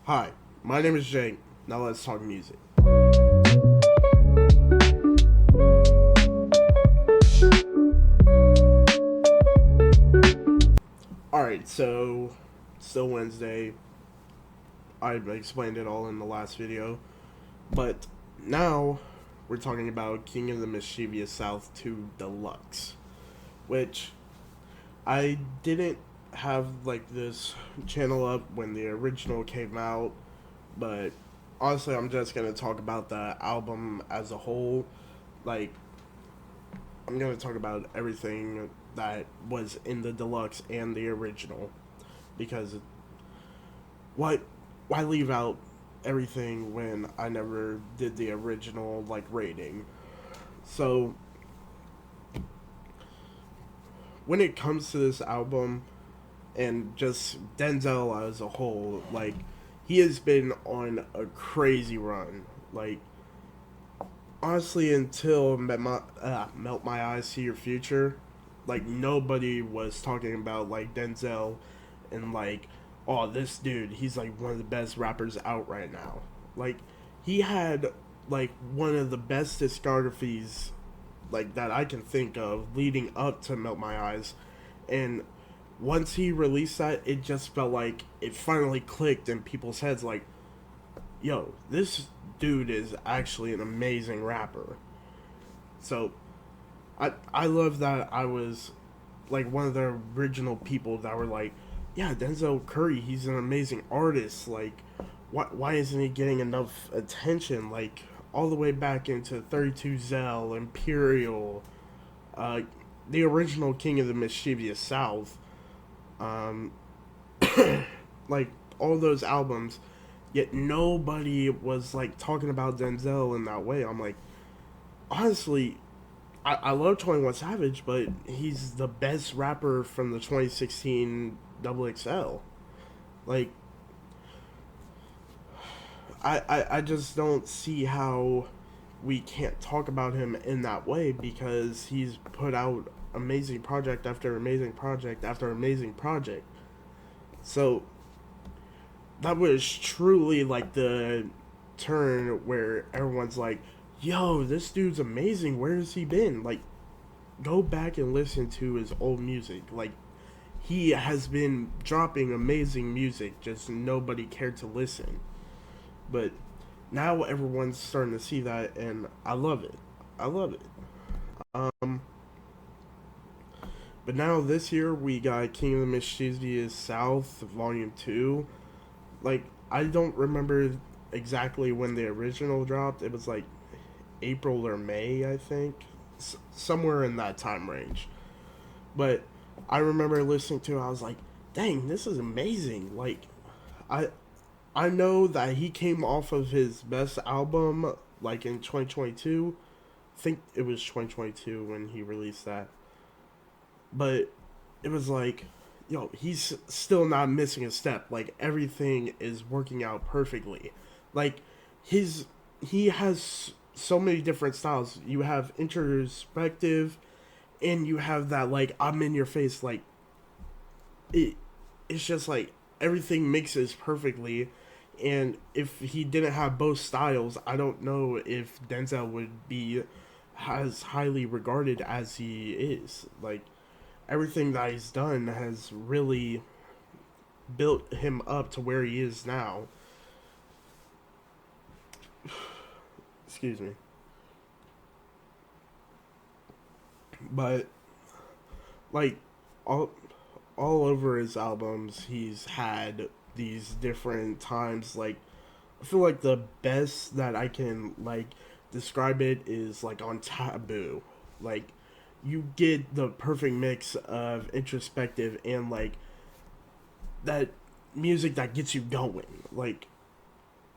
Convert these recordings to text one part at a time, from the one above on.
Hi, my name is Jake. Now let's talk music. Alright, so still Wednesday. I explained it all in the last video. But now we're talking about King of the Mischievous South 2 Deluxe. Which I didn't have like this channel up when the original came out, but honestly I'm just gonna talk about the album as a whole. Like I'm gonna talk about everything that was in the deluxe and the original, because why why leave out everything when I never did the original like rating? So when it comes to this album and just Denzel as a whole, like he has been on a crazy run. Like honestly, until Melt My Eyes, See Your Future, like nobody was talking about like Denzel and like, oh, this dude, he's like one of the best rappers out right now. Like he had like one of the best discographies like that I can think of leading up to Melt My Eyes, and once he released that, it just felt like it finally clicked in people's heads. Like, yo, this dude is actually an amazing rapper. So I love that I was like one of the original people that were like, yeah, Denzel Curry, he's an amazing artist. Like, why isn't he getting enough attention? Like all the way back into 32 Zell, Imperial, uh, the original King of the Mischievous South, um, like all those albums. Yet nobody was like talking about Denzel in that way. I'm like, honestly, I love 21 Savage, but he's the best rapper from the 2016 Double XL. Like, I just don't see how we can't talk about him in that way, because he's put out amazing project after amazing project after amazing project. So that was truly like the turn where everyone's like, yo, this dude's amazing. Where has he been? Like, go back and listen to his old music. Like, he has been dropping amazing music, just nobody cared to listen. But now everyone's starting to see that, and I love it. I love it. Um, but now this year we got King of the Mischievous South Volume 2. Like, I don't remember exactly when the original dropped. It was like April or May, I think. Somewhere in that time range. But I remember listening to it, I was like, dang, this is amazing. Like, I I know that he came off of his best album like in 2022. I think it was 2022 when he released that. But it was like, yo, he's still not missing a step. Like everything is working out perfectly. Like his he has so many different styles. You have introspective, and you have that like I'm in your face. Like it, it's just like everything mixes perfectly. And if he didn't have both styles, I don't know if Denzel would be as highly regarded as he is. Like everything that he's done has really built him up to where he is now. Excuse me. But like all all over his albums, he's had these different times. Like I feel like the best that I can like describe it is like on Taboo. Like you get the perfect mix of introspective and like that music that gets you going. Like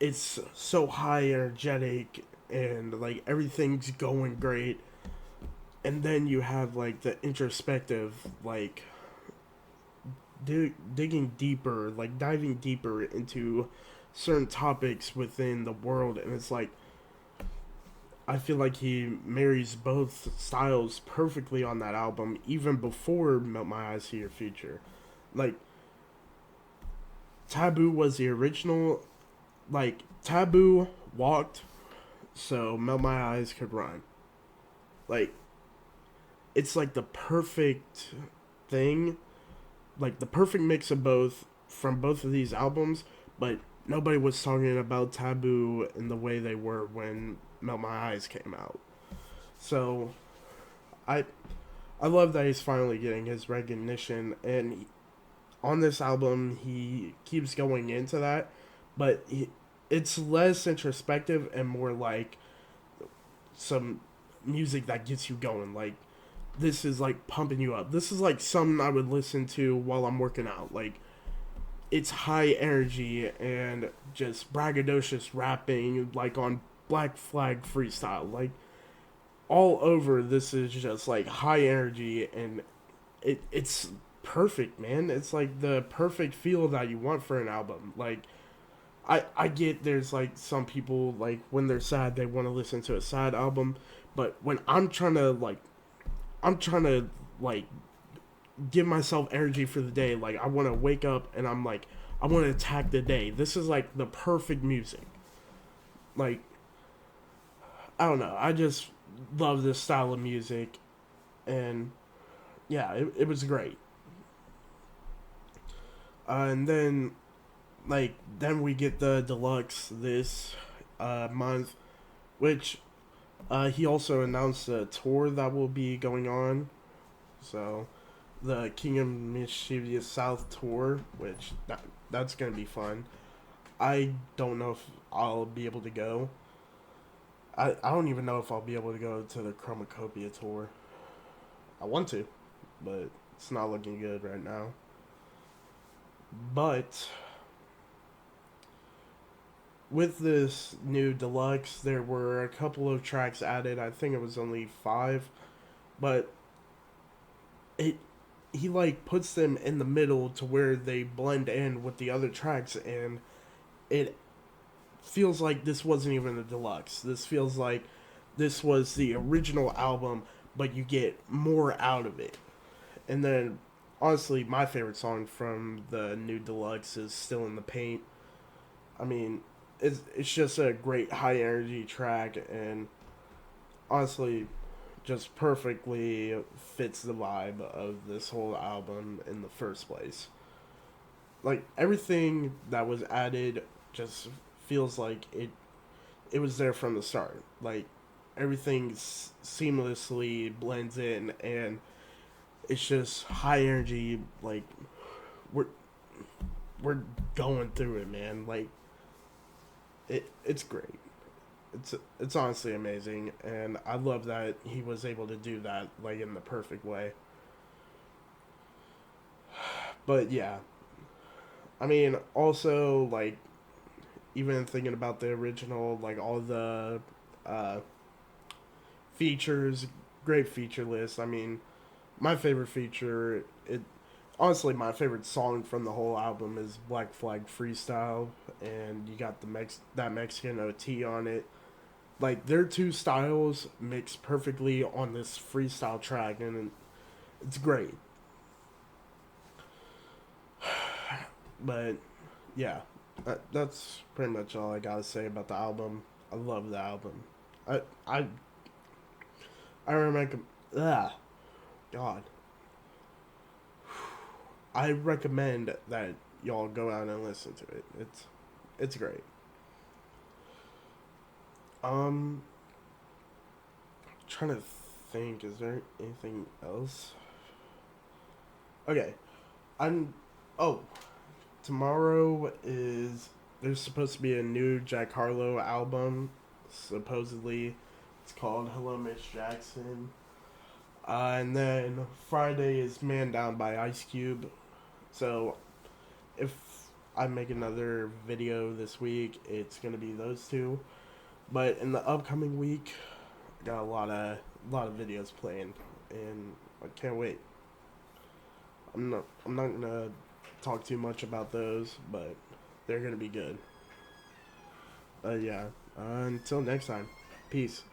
it's so high energetic and like everything's going great. And then you have like the introspective, like digging deeper, like diving deeper into certain topics within the world, and it's like I feel like he marries both styles perfectly on that album, even before Melt My Eyes, See Your Future. Like Taboo was the original. like Taboo walked so Melt My Eyes could run. Like it's like the perfect thing, like the perfect mix of both from both of these albums, but nobody was talking about Taboo in the way they were when Melt My Eyes came out. So I I love that he's finally getting his recognition, and on this album he keeps going into that, but it's less introspective and more like some music that gets you going. Like this is like pumping you up. This is like something I would listen to while I'm working out. Like it's high energy and just braggadocious rapping, like on Black Flag freestyle. Like all over, this is just like high energy, and it's perfect, man. It's like the perfect feel that you want for an album. Like I get there's like some people like when they're sad they want to listen to a sad album, but when I'm trying to like give myself energy for the day. Like I want to wake up and I'm like I want to attack the day. This is like the perfect music. Like I don't know. I just love this style of music, and yeah, it was great. And then then we get the deluxe this month, which he also announced a tour that will be going on. So the King of Mischievous South tour, which that's gonna be fun. I don't know if I'll be able to go. I don't even know if I'll be able to go to the Chromacopia tour. I want to, but it's not looking good right now. But with this new deluxe, there were a couple of tracks added. I think it was only 5, but it he like puts them in the middle to where they blend in with the other tracks, and it feels like this wasn't even a deluxe. This feels like this was the original album, but you get more out of it. And then, honestly, my favorite song from the new deluxe is "Still in the Paint." I mean, it's just a great high energy track, and honestly, just perfectly fits the vibe of this whole album in the first place. Like everything that was added just feels like it was there from the start. Like everything seamlessly blends in, and it's just high energy. Like we're we're going through it, man. Like it's great. It's honestly amazing, and I love that he was able to do that like in the perfect way. But yeah, I mean, also like even thinking about the original, like all the uh, features, great feature list. I mean, my favorite feature, it honestly my favorite song from the whole album is Black Flag Freestyle, and you got that Mexican OT on it. Like their two styles mix perfectly on this freestyle track, and it's great. But yeah, that's pretty much all I gotta say about the album. I love the album. I I I recommend. Ah, God. I recommend that y'all go out and listen to it. It's great. Um, trying to think. Is there anything else? Okay, I'm. Oh, tomorrow is there's supposed to be a new Jack Harlow album. Supposedly, it's called Hello Miss Jackson. And then Friday is Man Down by Ice Cube. So if I make another video this week, it's gonna be those two. But in the upcoming week, I got a lot of videos planned, and I can't wait. I'm not gonna talk too much about those, but they're gonna be good. Yeah. Until next time, peace.